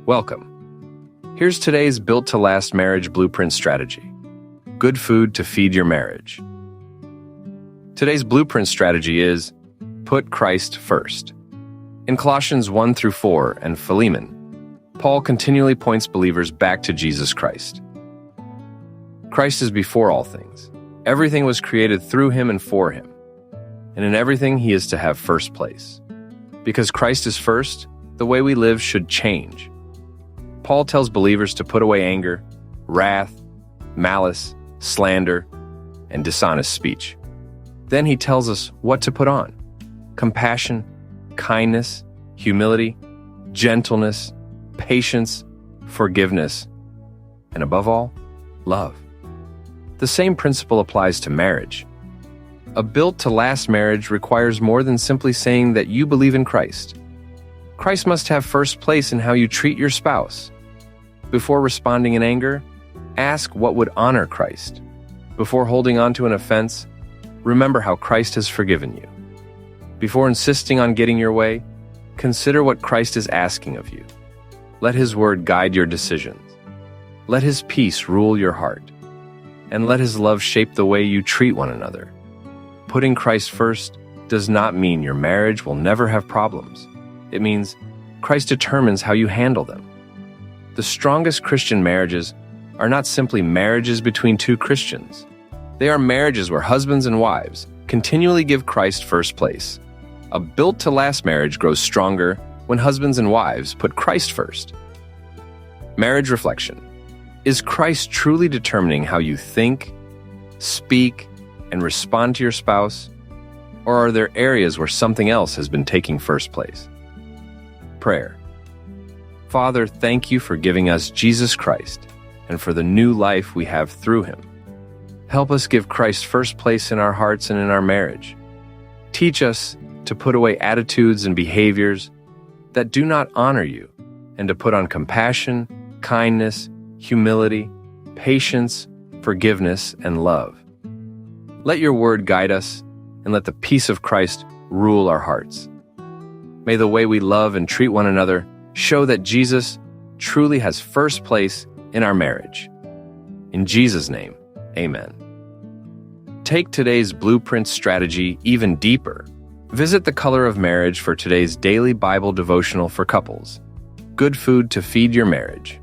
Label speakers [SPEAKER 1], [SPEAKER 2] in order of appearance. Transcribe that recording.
[SPEAKER 1] Welcome. Here's today's built-to-last marriage blueprint strategy. Good food to feed your marriage. Today's blueprint strategy is put Christ first. In Colossians 1 through 4 and Philemon, Paul continually points believers back to Jesus Christ. Christ is before all things. Everything was created through him and for him. And in everything, he is to have first place. Because Christ is first, the way we live should change. Paul tells believers to put away anger, wrath, malice, slander, and dishonest speech. Then he tells us what to put on: compassion, kindness, humility, gentleness, patience, forgiveness, and above all, love. The same principle applies to marriage. A built-to-last marriage requires more than simply saying that you believe in Christ. Christ must have first place in how you treat your spouse. Before responding in anger, ask what would honor Christ. Before holding on to an offense, remember how Christ has forgiven you. Before insisting on getting your way, consider what Christ is asking of you. Let his word guide your decisions. Let his peace rule your heart. And let his love shape the way you treat one another. Putting Christ first does not mean your marriage will never have problems. It means Christ determines how you handle them. The strongest Christian marriages are not simply marriages between two Christians. They are marriages where husbands and wives continually give Christ first place. A built-to-last marriage grows stronger when husbands and wives put Christ first. Marriage reflection. Is Christ truly determining how you think, speak, and respond to your spouse? Or are there areas where something else has been taking first place? Prayer. Father, thank you for giving us Jesus Christ and for the new life we have through him. Help us give Christ first place in our hearts and in our marriage. Teach us to put away attitudes and behaviors that do not honor you, and to put on compassion, kindness, humility, patience, forgiveness, and love. Let your word guide us, and let the peace of Christ rule our hearts. May the way we love and treat one another show that Jesus truly has first place in our marriage. In Jesus' name, amen. Take today's blueprint strategy even deeper. Visit The Color of Marriage for today's daily Bible devotional for couples. Good food to feed your marriage.